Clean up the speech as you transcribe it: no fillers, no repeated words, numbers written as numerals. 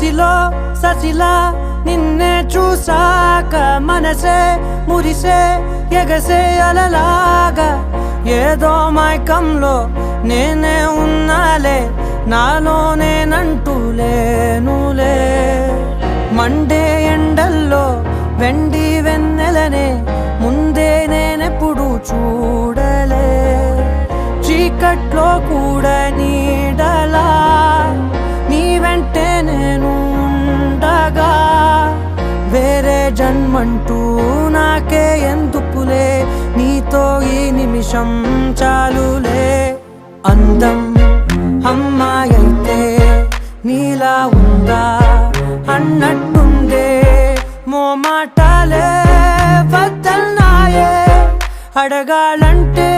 మదిలో ససిలా నిన్నే చూసాక మనసే మురిసే ఎగసే అలలాగా ఏదో మైకంలో నేనే ఉన్నాలే నాలోనేనంటూ లేనులే మండే ఎండల్లో వెండి వెన్నెలనే ముందే నేనెప్పుడు చూడలే చీకట్లో కూడా నీడలా నీ వెంటే నేను ఉండగా వేరే జన్మంటూ నాకే ఎందుకులే నీతో ఈ నిమిషం చాలులే అందం అమ్మాయైతే నీలా ఉందా అన్నట్టుందే మోమాటాలే వద్దన్నాయే అడగాలంటే